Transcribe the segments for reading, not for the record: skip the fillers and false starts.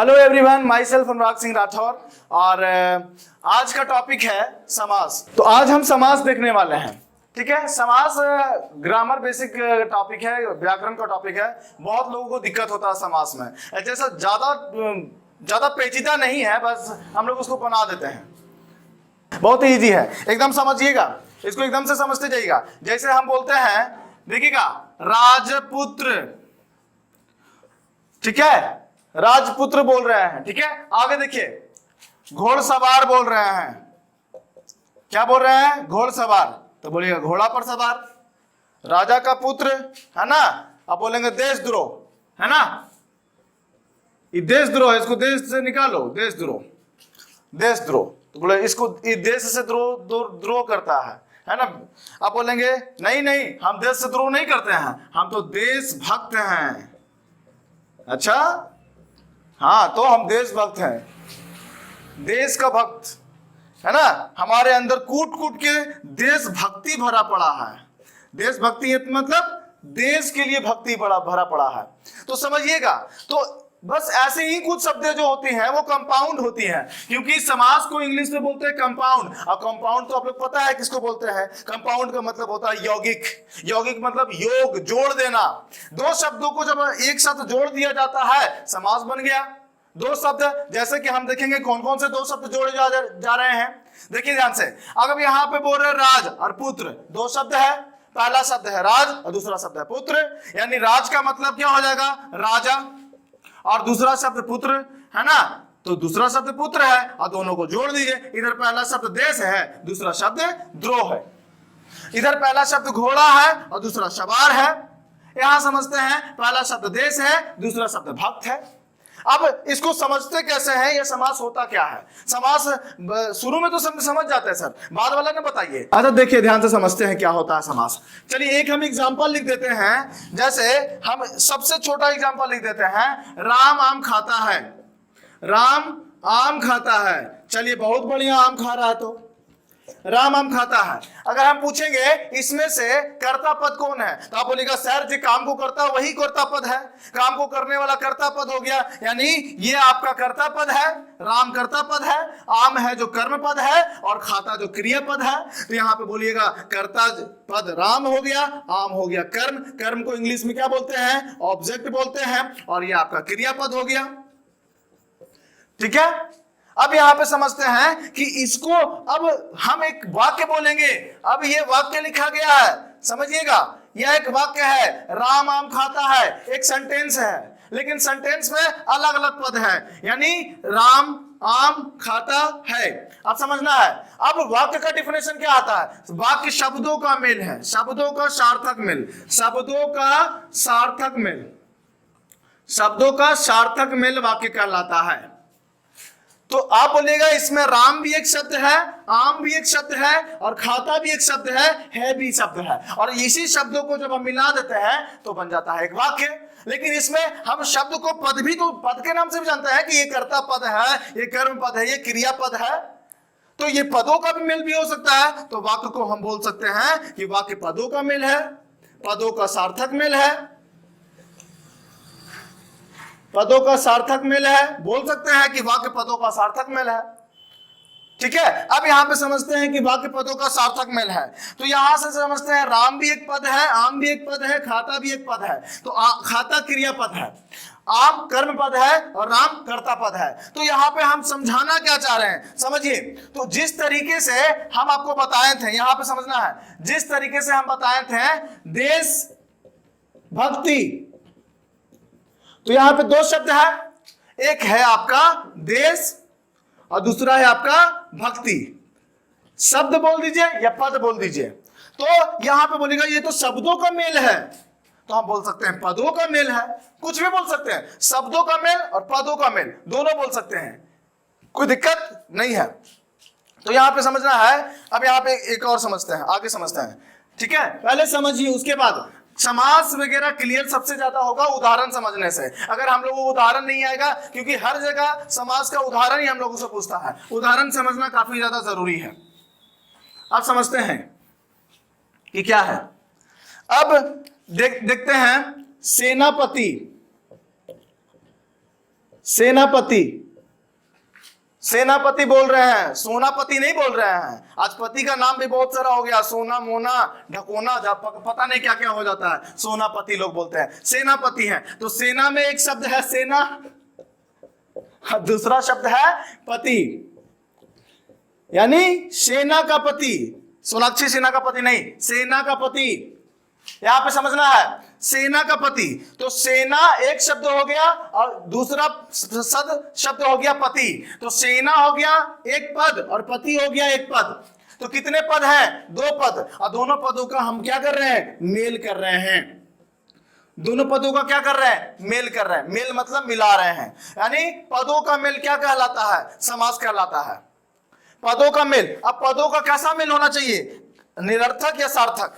Hello everyone, my self Anurag Singh Rathore. और आज का टॉपिक है समास। तो आज हम समास देखने वाले हैं। ठीक है, समास ग्रामर बेसिक टॉपिक है, व्याकरण का टॉपिक है। बहुत लोगों को दिक्कत होता है समास में, जैसा ज्यादा पेचीदा नहीं है, बस हम लोग उसको बना देते हैं। बहुत ही ईजी है, एकदम समझिएगा, इसको एकदम से समझते जाइएगा। जैसे हम बोलते हैं, देखिएगा, राजपुत्र, ठीक है, राजपुत्र बोल रहे हैं। ठीक है, आगे देखिए, घोड़सवार बोल रहे हैं। क्या बोल रहे हैं? घोड़सवार। तो बोलिएगा घोड़ा पर सवार। राजा का पुत्र, है ना। अब बोलेंगे देशद्रोह, है ना। ये देशद्रोह है, इसको देश से निकालो, देशद्रोह, देशद्रोह। तो बोले इसको देश से द्रोह करता है ना। आप बोलेंगे नहीं नहीं, हम देश से द्रोह नहीं करते हैं, हम तो देशभक्त हैं। अच्छा, हाँ, तो हम देशभक्त हैं, देश का भक्त, है ना। हमारे अंदर कूट कूट के देशभक्ति भरा पड़ा है। देशभक्ति मतलब देश के लिए भक्ति भरा पड़ा है। तो समझिएगा, तो बस ऐसे ही कुछ शब्द जो होती हैं वो कंपाउंड होती हैं, क्योंकि समास को इंग्लिश में बोलते हैं कंपाउंड। और कंपाउंड तो आप लोग पता है किसको बोलते हैं। कंपाउंड का मतलब होता है यौगिक। यौगिक मतलब योग, जोड़ देना। दो शब्दों को जब एक साथ जोड़ दिया जाता है, समास बन गया। दो शब्द, जैसे कि हम देखेंगे कौन कौन से दो शब्द जोड़े जा रहे हैं। देखिए ध्यान से, अगर यहाँ पे बोल रहे राज और पुत्र, दो शब्द है। पहला शब्द है राज और दूसरा शब्द है पुत्र, यानी राज का मतलब क्या हो जाएगा? राजा, और दूसरा शब्द पुत्र, है ना। तो दूसरा शब्द पुत्र है और दोनों को जोड़ दीजिए। इधर पहला शब्द देश है, दूसरा शब्द द्रोह है। इधर पहला शब्द घोड़ा है और दूसरा सवार है। यहां समझते हैं, पहला शब्द देश है, दूसरा शब्द भक्त है। अब इसको समझते कैसे हैं, यह समास होता क्या है। समास शुरू में तो समझ जाते हैं सर, बाद वाला ने बताइए। अच्छा देखिए, ध्यान से समझते हैं क्या होता है समास। चलिए एक हम एग्जांपल लिख देते हैं। जैसे हम सबसे छोटा एग्जांपल लिख देते हैं, राम आम खाता है। राम आम खाता है। चलिए, बहुत बढ़िया, आम खा रहा है तो राम आम खाता है। अगर हम पूछेंगे इसमें से कर्ता पद कौन है, तो आप बोलिएगा सर जी काम को करता वही कर्ता पद है। काम को करने वाला कर्ता पद हो गया, यानी ये आपका कर्ता पद है, राम कर्ता पद है, आम है जो कर्म पद है, और खाता जो क्रिया पद है। तो यहाँ पे बोलिएगा कर्ता पद राम हो गया, आम हो गया कर्म। कर्म को इंग्लिश में क्या बोलते हैं? ऑब्जेक्ट बोलते हैं। और ये आपका क्रिया पद हो गया। ठीक है, अब यहां पे समझते हैं कि इसको अब हम एक वाक्य बोलेंगे। अब ये वाक्य लिखा गया है, समझिएगा, यह एक वाक्य है, राम आम खाता है, एक सेंटेंस है, लेकिन सेंटेंस में अलग अलग पद है, यानी राम आम खाता है। अब समझना है, अब वाक्य का डिफिनेशन क्या आता है? वाक्य शब्दों का मेल है, शब्दों का सार्थक मेल, शब्दों का सार्थक मेल, शब्दों का सार्थक मेल वाक्य कहलाता है। तो आप बोलिएगा इसमें राम भी एक शब्द है, आम भी एक शब्द है, और खाता भी एक शब्द है भी शब्द है। और इसी शब्दों को जब हम मिला देते हैं तो बन जाता है एक वाक्य। लेकिन इसमें हम शब्द को पद भी तो पद के नाम से भी जानते हैं कि ये कर्ता पद है, ये कर्म पद है, ये क्रिया पद है। तो ये पदों का भी मेल भी हो सकता है। तो वाक्य को हम बोल सकते हैं कि वाक्य पदों का मेल है, पदों का सार्थक मेल है, पदों का सार्थक मेल है। बोल सकते हैं कि वाक्य पदों का सार्थक मेल है। ठीक है, अब यहां पे समझते हैं कि वाक्य पदों का सार्थक मेल है। तो यहां से समझते हैं राम भी एक पद है, आम भी एक पद है, खाता भी एक पद है। तो खाता क्रिया पद है, आम कर्म पद है, और राम कर्ता पद है। तो यहां पे हम समझाना क्या चाह रहे हैं, समझिए। तो जिस तरीके से हम आपको बताए थे, यहां पे समझना है, जिस तरीके से हम बताए थे देश भक्ति, तो यहां पे दो शब्द है, एक है आपका देश और दूसरा है आपका भक्ति। शब्द बोल दीजिए या पद बोल दीजिए। तो यहां पे बोलेगा ये तो शब्दों का मेल है, तो हम बोल सकते हैं पदों का मेल है। कुछ भी बोल सकते हैं, शब्दों का मेल और पदों का मेल दोनों बोल सकते हैं, कोई दिक्कत नहीं है। तो यहां पे समझना है। अब यहां पे एक और समझते हैं, आगे समझते हैं। ठीक है, पहले समझिए, उसके बाद समास वगैरह क्लियर सबसे ज्यादा होगा उदाहरण समझने से। अगर हम लोगों को उदाहरण नहीं आएगा, क्योंकि हर जगह समास का उदाहरण ही हम लोगों से पूछता है, उदाहरण समझना काफी ज्यादा जरूरी है। अब समझते हैं कि क्या है। अब देखते हैं सेनापति। सेनापति, सेनापति बोल रहे हैं, सोनापति नहीं बोल रहे हैं। आज पति का नाम भी बहुत सारा हो गया, सोना, मोना, ढकोना, पता नहीं क्या क्या हो जाता है, सोनापति लोग बोलते हैं। सेनापति हैं, तो सेना में एक शब्द है सेना, दूसरा शब्द है पति, यानी सेना का पति, सोनाक्षी सिन्हा का पति नहीं, सेना का पति, यहां पे समझना है, सेना का पति। तो सेना एक शब्द हो गया और दूसरा शब्द हो गया पति, तो सेना हो गया एक पद और पति हो गया एक पद। तो कितने पद हैं? 2 पद, और दोनों पदों का हम क्या कर रहे हैं? मेल कर रहे हैं। दोनों पदों का क्या कर रहे हैं? मेल कर रहे हैं। मेल मतलब मिला रहे हैं, यानी पदों का मेल क्या कहलाता है? समास कहलाता है। पदों का मेल। अब पदों का कैसा मेल होना चाहिए? निरर्थक या सार्थक?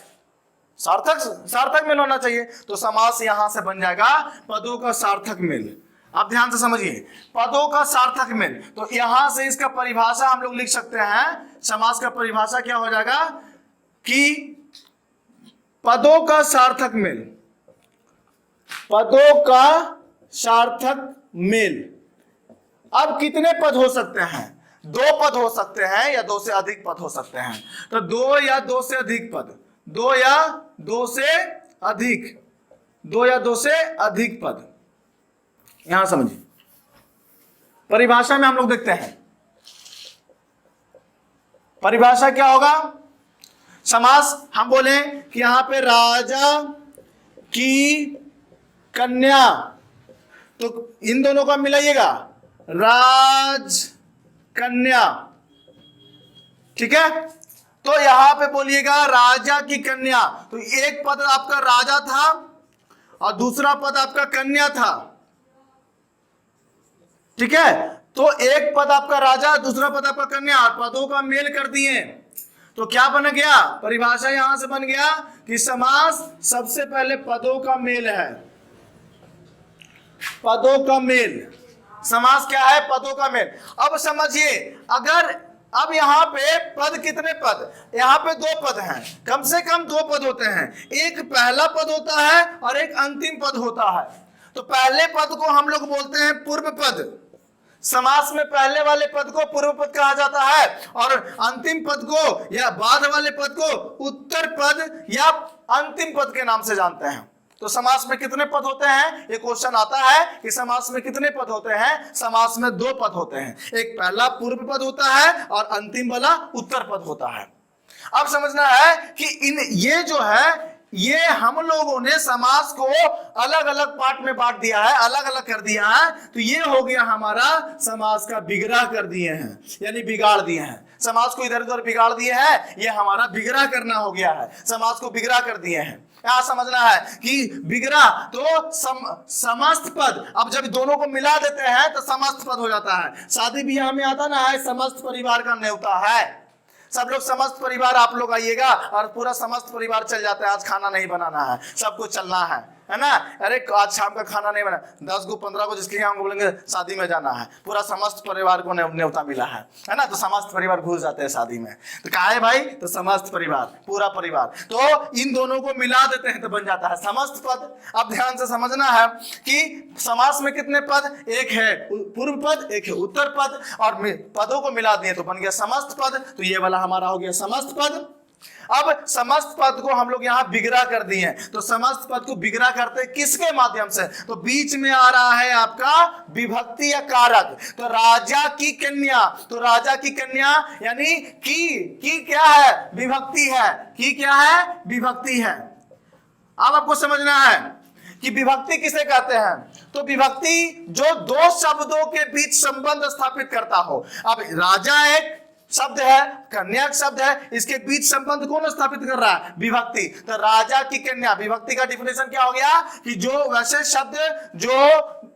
सार्थक मेल होना चाहिए। तो समास यहां से बन जाएगा पदों का सार्थक मेल। आप ध्यान से समझिए, पदों का सार्थक मेल। तो यहां से इसका परिभाषा हम लोग लिख सकते हैं। समास का परिभाषा क्या हो जाएगा कि पदों का सार्थक मेल, पदों का सार्थक मेल। अब कितने पद हो सकते हैं? 2 पद हो सकते हैं या 2 से अधिक पद हो सकते हैं। तो 2 या 2 से अधिक पद, 2 या 2 से अधिक, 2 या 2 से अधिक पद। यहां समझिए, परिभाषा में हम लोग देखते हैं परिभाषा क्या होगा। समास हम बोले कि यहां पे राजा की कन्या, तो इन दोनों का मिलाइएगा, राज कन्या, ठीक है। तो यहां पे बोलिएगा राजा की कन्या, तो एक पद आपका राजा था और दूसरा पद आपका कन्या था, ठीक है। तो एक पद आपका राजा, दूसरा पद आपका कन्या, पदों का मेल कर दिए तो क्या बन गया? परिभाषा यहां से बन गया कि समास सबसे पहले पदों का मेल है। पदों का मेल, समास क्या है? पदों का मेल। अब समझिए, अगर अब यहां पे पद, कितने पद? यहां पे 2 पद हैं, कम से कम 2 पद होते हैं। एक पहला पद होता है और एक अंतिम पद होता है। तो पहले पद को हम लोग बोलते हैं पूर्व पद। समास में पहले वाले पद को पूर्व पद कहा जाता है और अंतिम पद को या बाद वाले पद को उत्तर पद या अंतिम पद के नाम से जानते हैं। तो समास में कितने पद होते हैं? ये क्वेश्चन आता है कि समास में कितने पद होते हैं? समास में 2 पद होते हैं, एक पहला पूर्व पद होता है और अंतिम वाला उत्तर पद होता है। अब समझना है कि ये जो है, ये हम लोगों ने समास को अलग अलग पार्ट में बांट दिया है, अलग अलग कर दिया है। तो ये हो गया हमारा समास का बिगड़ा कर दिए हैं, यानी बिगाड़ दिए हैं। समास को इधर उधर बिगाड़ दिए हैं, ये हमारा बिगड़ा करना हो गया है, समास को बिगड़ा कर दिए हैं। यहां समझना है कि बिगड़ा तो समस्त पद, अब जब दोनों को मिला देते हैं तो समस्त पद हो जाता है। शादी ब्याह में आता ना है, समस्त परिवार का न्योता है, सब लोग समस्त परिवार आप लोग आइएगा और पूरा समस्त परिवार चल जाता है। आज खाना नहीं बनाना है, सबको चलना है ना। अरे आज शाम का खाना नहीं बना, 10 को 15 को जिसके यहाँ बोलेंगे शादी में जाना है, पूरा समस्त परिवार को न्योता मिला है ना। तो समस्त परिवार घुस जाते हैं शादी में। तो कहा है भाई, तो समस्त परिवार, पूरा परिवार, तो इन दोनों को मिला देते हैं तो बन जाता है समस्त पद। अब ध्यान से समझना है कि समास में कितने पद? एक है पूर्व पद, एक है उत्तर पद, और पदों को मिला दिए तो बन गया समस्त पद। तो ये वाला हमारा हो गया समस्त पद। अब समस्त पद को हम लोग यहां बिगड़ा कर दिए हैं। तो समस्त पद को बिगड़ा करते किसके माध्यम से? तो बीच में आ रहा है आपका विभक्ति या कारक। तो राजा की कन्या, तो राजा की कन्या यानी की क्या है? विभक्ति है। की क्या है? विभक्ति है। अब आपको समझना है कि विभक्ति किसे कहते हैं। तो विभक्ति जो 2 शब्दों के बीच संबंध स्थापित करता हो। अब राजा एक शब्द है, कन्या शब्द है, इसके बीच संबंध कौन स्थापित कर रहा है? विभक्ति। तो राजा की कन्या, विभक्ति का डिफिनेशन क्या हो गया कि जो वैसे शब्द, जो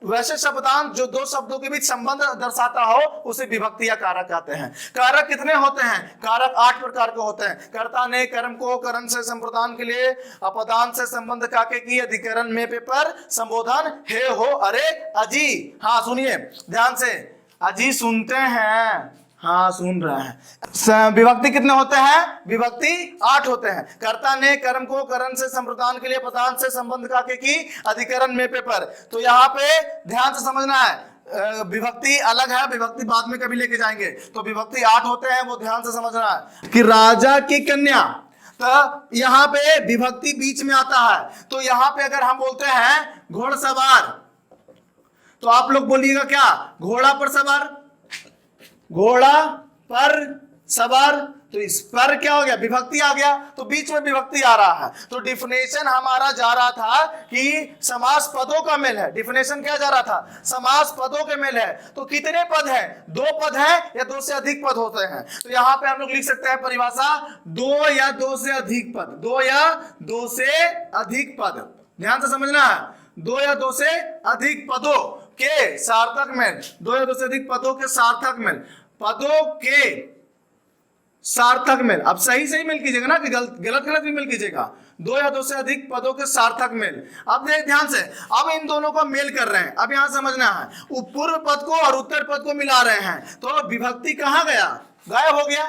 वैसे शब्दांश जो 2 शब्दों के बीच संबंध दर्शाता हो उसे विभक्ति या कारक कहते हैं। कारक कितने होते हैं? कारक 8 प्रकार के होते हैं। कर्ता ने कर्म को करण से संप्रदान के लिए अपदान से संबंध काके की अधिकरण में पे पर संबोधन हे हो अरे अजी। हाँ सुनिए ध्यान से, अजी सुनते हैं, हाँ सुन रहे हैं। विभक्ति कितने होते हैं? विभक्ति 8 होते हैं। कर्ता ने कर्म को करण से संप्रदान के लिए पदान से संबंध काके की अधिकरण में पे पर। तो यहाँ पे ध्यान से समझना है, विभक्ति अलग है, विभक्ति बाद में कभी लेके जाएंगे। तो विभक्ति 8 होते हैं, वो ध्यान से समझना है कि राजा की कन्या, तो यहां पे विभक्ति बीच में आता है। तो यहां पे अगर हम बोलते हैं घोड़सवार, तो आप लोग बोलिएगा क्या, घोड़ा पर सवार, घोड़ा पर सवार। तो इस पर क्या हो गया, विभक्ति आ गया, तो बीच में विभक्ति आ रहा है। तो डिफिनेशन हमारा जा रहा था कि समास पदों का मेल है। डिफिनेशन क्या जा रहा था, समास पदों के मेल है। तो कितने पद हैं, 2 पद हैं या 2 से अधिक पद होते हैं। तो यहां पे हम लोग लिख सकते हैं परिभाषा, 2 या 2 से अधिक पद, 2 या 2 से अधिक पद। ध्यान से समझना है, 2 या 2 से अधिक पदों के सार्थक मेल, 2 या 2 से अधिक पदों के सार्थक मेल, पदों के सार्थक मेल। अब सही सही मेल कीजिएगा ना, कि गलत गलत भी मेल कीजिएगा। 2 या 2 से अधिक पदों के सार्थक मेल। अब देख ध्यान से, अब इन दोनों को मेल कर रहे हैं। अब यहां समझना है, पूर्व पद को और उत्तर पद को मिला रहे हैं, तो विभक्ति कहां गया, गायब हो गया।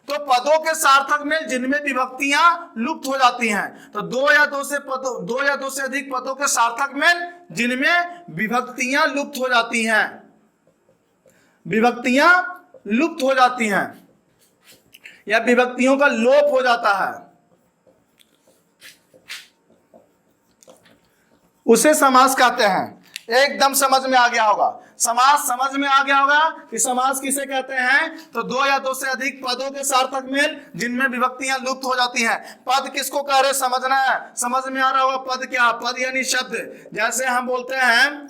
तो पदों के सार्थक मेल जिनमें विभक्तियां लुप्त हो जाती हैं। तो 2 या 2 से अधिक पदों के सार्थक मेल जिनमें विभक्तियां लुप्त हो जाती हैं, विभक्तियां लुप्त हो जाती हैं या विभक्तियों का लोप हो जाता है, उसे समास कहते हैं। एकदम समझ में आ गया होगा, समास समझ में आ गया होगा कि समास किसे कहते हैं। तो 2 या 2 से अधिक पदों के सार्थक मेल जिनमें विभक्तियां लुप्त हो जाती हैं। पद किसको कह रहे, समझना है, समझ में आ रहा होगा। पद क्या, पद यानी शब्द। जैसे हम बोलते हैं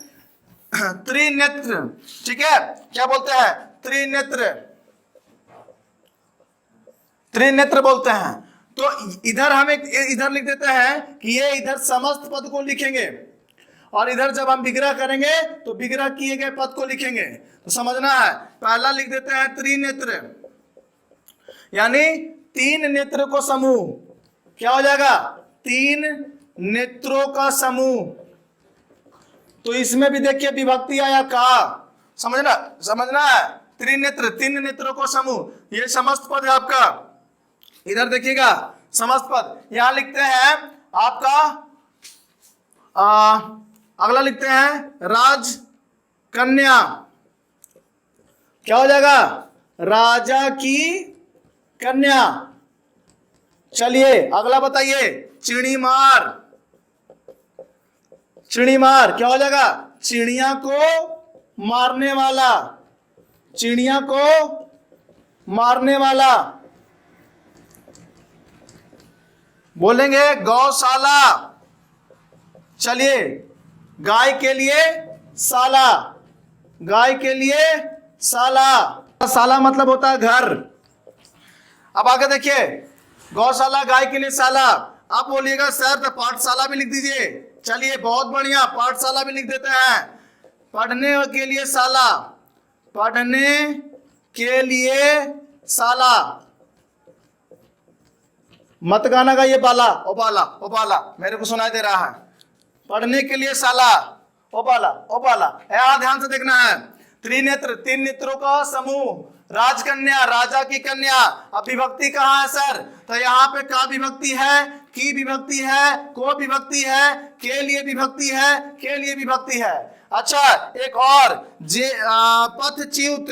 त्रिनेत्र, ठीक है, क्या बोलते हैं, त्रिनेत्र, त्रिनेत्र बोलते हैं। तो इधर हम इधर लिख देते हैं कि ये इधर समस्त पद को लिखेंगे, और इधर जब हम विग्रह करेंगे तो विग्रह किए गए पद को लिखेंगे। तो समझना है, पहला लिख देते हैं त्रिनेत्र, यानी 3 नेत्र को समूह, क्या हो जाएगा, 3 नेत्रों का समूह। तो इसमें भी देखिए विभक्ति आया का, समझना है, त्रिनेत्र, 3 नेत्रों को समूह, ये समस्त पद है आपका। इधर देखिएगा समस्त पद, यहां लिखते हैं आपका अगला लिखते हैं राज कन्या, क्या हो जाएगा, राजा की कन्या। चलिए अगला बताइए, चिड़ीमार, चिड़ीमार क्या हो जाएगा, चिड़िया को मारने वाला, चिड़िया को मारने वाला। बोलेंगे गौशाला, चलिए गाय के लिए साला, गाय के लिए साला, साला मतलब होता है घर। अब आगे देखिए, गौशाला गाय के लिए साला। आप बोलिएगा सर तो पाठशाला भी लिख दीजिए, चलिए बहुत बढ़िया, पाठशाला भी लिख देते हैं। पढ़ने के लिए साला, पढ़ने के लिए साला, मत गाना का ये बाला ओबाला ओबाला, मेरे को सुनाई दे रहा है। पढ़ने के लिए साला, ओबाला ओबाला। यहां ध्यान से देखना है, त्रिनेत्र, 3 नेत्रों का समूह, राजकन्या, राजा की कन्या। अब विभक्ति कहाँ है सर, तो यहाँ पे का विभक्ति है, की विभक्ति है, को विभक्ति है, के लिए विभक्ति है, के लिए विभक्ति है। अच्छा एक और, पथच्युत,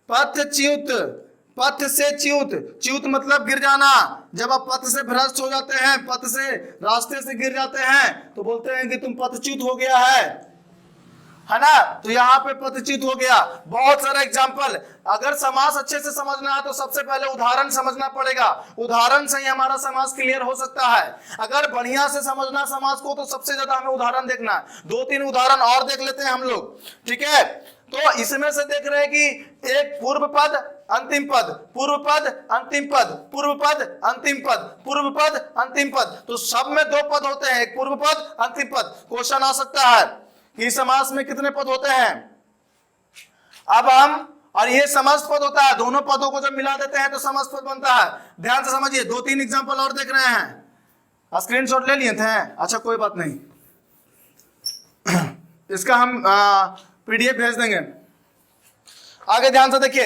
पथच्युत, पथ से च्युत, च्युत मतलब गिर जाना। जब आप पथ से भ्रष्ट हो जाते हैं, पथ से रास्ते से गिर जाते हैं, तो बोलते हैं कि तुम पथच्युत हो गया है ना। तो यहाँ पे पथच्युत हो गया। बहुत सारा एग्जाम्पल, अगर समास अच्छे से समझना है तो सबसे पहले उदाहरण समझना पड़ेगा। उदाहरण से ही हमारा समास क्लियर हो सकता है। अगर बढ़िया से समझना समास को तो सबसे ज्यादा हमें उदाहरण देखना है। 2-3 उदाहरण और देख लेते हैं हम लोग, ठीक है। तो इसमें से देख रहे हैं कि एक पूर्व पद अंतिम पद, पूर्व पद अंतिम पद, पूर्व पद अंतिम पद, पूर्व पद अंतिम पद। तो सब में 2 पद होते हैं, एक पूर्व पद अंतिम पद। क्वेश्चन आ सकता है कि समास में कितने पद होते हैं। अब हम, और ये समस्त पद होता है, दोनों पदों को जब मिला देते हैं तो समस्त पद बनता है। ध्यान से समझिए, 2-3 एग्जांपल और देख रहे हैं। स्क्रीनशॉट ले लिए थे, अच्छा कोई बात नहीं, इसका हम पीडीएफ भेज देंगे। आगे ध्यान से देखिए,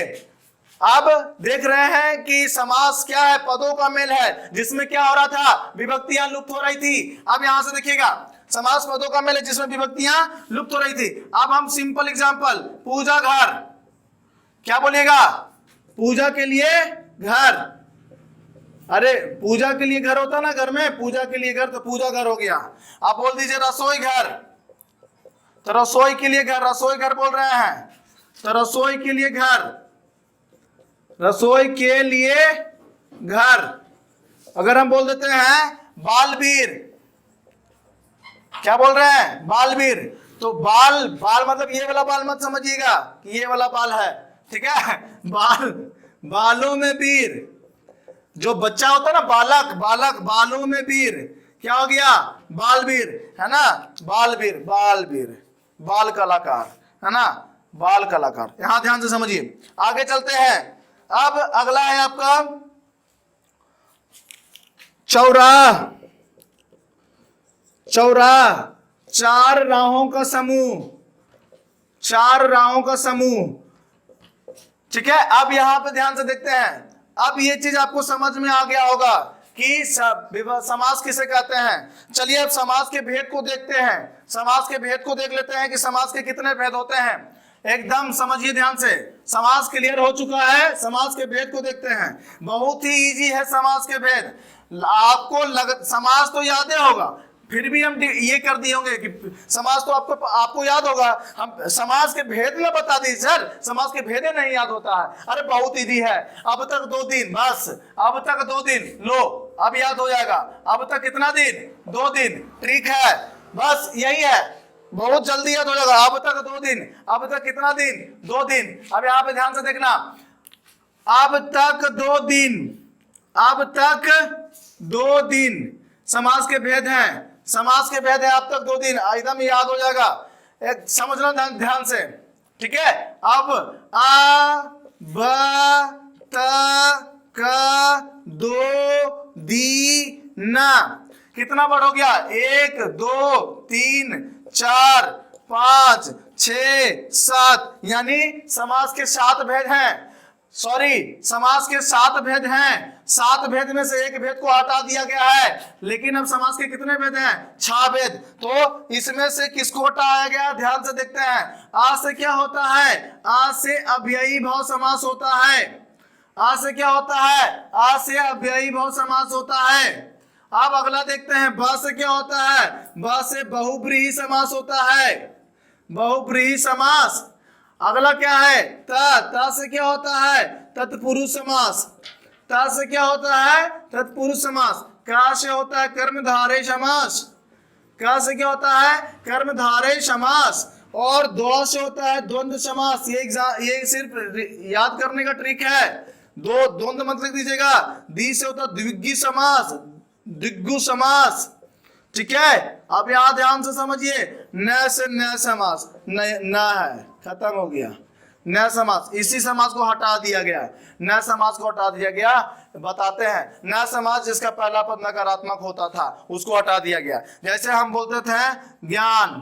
अब देख रहे हैं कि समास क्या है, पदों का मेल है, जिसमें क्या हो रहा था, विभक्तियां लुप्त हो रही थी। अब यहां से देखिएगा, समास पदों का मेल है जिसमें विभक्तियां लुप्त हो रही थी। अब हम सिंपल एग्जांपल, पूजा घर, क्या बोलिएगा? पूजा के लिए घर। अरे पूजा के लिए घर होता ना, घर में पूजा के लिए घर, तो पूजा घर हो गया। आप बोल दीजिए रसोई घर, तो रसोई के लिए घर, रसोई घर बोल रहे हैं, तो रसोई के लिए घर, रसोई के लिए घर। अगर हम बोल देते हैं बालवीर, क्या बोल रहे हैं? बालवीर। तो बाल, बाल मतलब ये वाला बाल मत समझिएगा कि ये वाला बाल है, ठीक है? बाल, बालों में वीर, जो बच्चा होता है ना बालक, बालक बालों में वीर, क्या हो गया? बालवीर, है ना? बालवीर, बालवीर, बाल कलाकार, है ना? बाल कलाकार। यहां ध्यान से समझिए, आगे चलते हैं। अब अगला है आपका चौराह। चौराह, चार राहों का समूह, चार राहों का समूह, ठीक है? अब यहां पे ध्यान से देखते हैं। अब ये चीज आपको समझ में आ गया होगा कि समास किसे कहते हैं। चलिए अब समास के भेद को देखते हैं, समास के भेद को देख लेते हैं कि समास के कितने भेद होते हैं। एकदम समझिए ध्यान से, समास क्लियर हो चुका है, समास के भेद को देखते हैं। बहुत ही इजी है समास के भेद, आपको समास तो याद होगा, फिर भी हम ये कर दिए होंगे कि समास तो आपको याद होगा, हम समास के भेद में बता दी सर, समास के भेद नहीं याद होता है। अरे बहुत इजी है, अब तक 2 दिन, बस अब तक 2 दिन, लो अब याद हो जाएगा। अब तक कितना दिन? 2 दिन, ठीक है, बस यही है, बहुत जल्दी याद हो जाएगा। अब तक 2 दिन, अब तक कितना दिन? 2 दिन। अब यहाँ पे ध्यान से देखना, अब तक 2 दिन, अब तक 2 दिन समास के भेद हैं, समास के भेद है अब तक 2 दिन, एकदम याद हो जाएगा। एक समझना ध्यान से, ठीक है? अब आ ब त क दो दी ना, कितना वर्ड हो गया? 1 2 3 4 5 6 7, यानी समास के 7 भेद हैं। सॉरी, समास के 7 भेद हैं। 7 भेद में से एक भेद को हटा दिया गया है, लेकिन अब समास के कितने भेद हैं? 6 भेद। तो इसमें से किसको हटाया गया? ध्यान से देखते हैं। आ से क्या होता है? आ से अव्ययी भाव समास होता है। आ से क्या होता है? आ से अव्ययी भाव समास होता है। अब अगला देखते हैं, ब से क्या होता है? ब से बहुब्रीहि समास होता है, बहुब्रीहि समास। अगला क्या है? त से क्या होता है? तत्पुरुष समास। त से क्या होता है? तत्पुरुष समास। का से होता है कर्मधारय समास। का से क्या होता है? कर्मधारय समास। और द्व से होता है द्वंद्व समास। ये सिर्फ याद करने का ट्रिक है। दो द्वंद्व मत लिख दीजिएगा। दी से होता है द्विगु समास, द्विगु समास, ठीक है? अब यहां ध्यान से समझिए, न से न समास, न है, खत्म हो गया। न समास, इसी समास को हटा दिया गया, न समास को हटा दिया गया। बताते हैं, न समास जिसका पहला पद नकारात्मक होता था उसको हटा दिया गया। जैसे हम बोलते थे ज्ञान,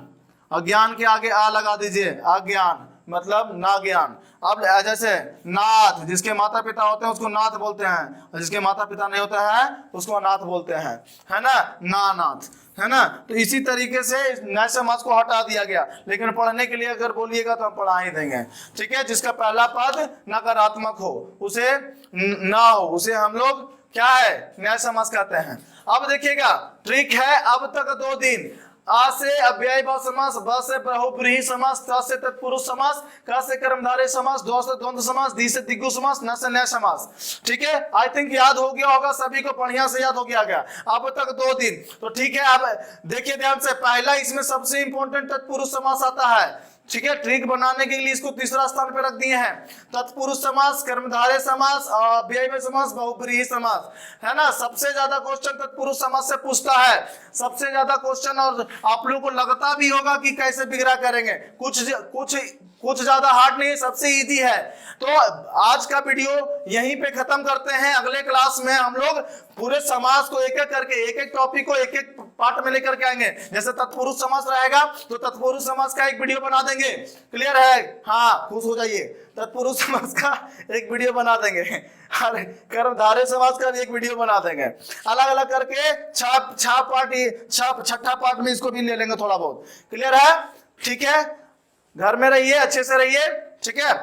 और ज्ञान के आगे आ लगा दीजिए, अज्ञान मतलब ना ज्ञान। अब जैसे नाथ, जिसके माता पिता होते हैं उसको नाथ बोलते हैं, और जिसके माता पिता नहीं होता है उसको अनाथ बोलते हैं, है ना? नाथ, है ना? तो इसी तरीके से न समास को हटा दिया गया। लेकिन पढ़ने के लिए अगर बोलिएगा तो हम पढ़ा ही देंगे, ठीक है? जिसका पहला पद नकारात्मक हो, उसे ना हो, उसे हम लोग क्या है? न्याय समास कहते हैं। अब देखिएगा ट्रिक है, अब तक 2 दिन। आ से अव्ययी भाव समास, ब से बहुब्रीहि समास, त से तत्पुरुष समास, क से कर्मधारय समास, द से द्वंद्व समास, दी से द्विगु समास, न से नय समास, ठीक है? आई थिंक याद हो गया होगा सभी को, बढ़िया से याद हो गया। अब तक 2 दिन, तो ठीक है। अब देखिए ध्यान से, पहला इसमें सबसे इंपॉर्टेंट तत्पुरुष समास आता है, ठीक है? ट्रिक बनाने के लिए इसको तीसरा स्थान पे रख दिए हैं। तत्पुरुष समास, कर्मधारय समास, अव्ययी समास, बहुब्रीहि समास, है ना? सबसे ज्यादा क्वेश्चन तत्पुरुष समास से पूछता है, सबसे ज्यादा क्वेश्चन। और आप लोगों को लगता भी होगा कि कैसे बिगड़ा करेंगे, कुछ कुछ ज्यादा हार्ड नहीं है, सबसे इजी है। तो आज का वीडियो यहीं पे खत्म करते हैं। अगले क्लास में हम लोग पूरे समास को एक एक करके, एक एक टॉपिक को एक एक पार्ट में लेकर के आएंगे। जैसे तत्पुरुष समास रहेगा तो तत्पुरुष समास का एक वीडियो बना देंगे। क्लियर है? हाँ, खुश हो जाइए। तत्पुरुष समास का एक वीडियो बना देंगे, अरे कर्मधारय समास का एक वीडियो बना देंगे। अलग अलग करके छठा पार्ट में इसको भी ले लेंगे थोड़ा बहुत। क्लियर है? ठीक है, घर में रहिए, अच्छे से रहिए, ठीक है।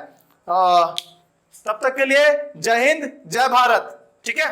तब तक के लिए जय हिंद, जय भारत, ठीक है।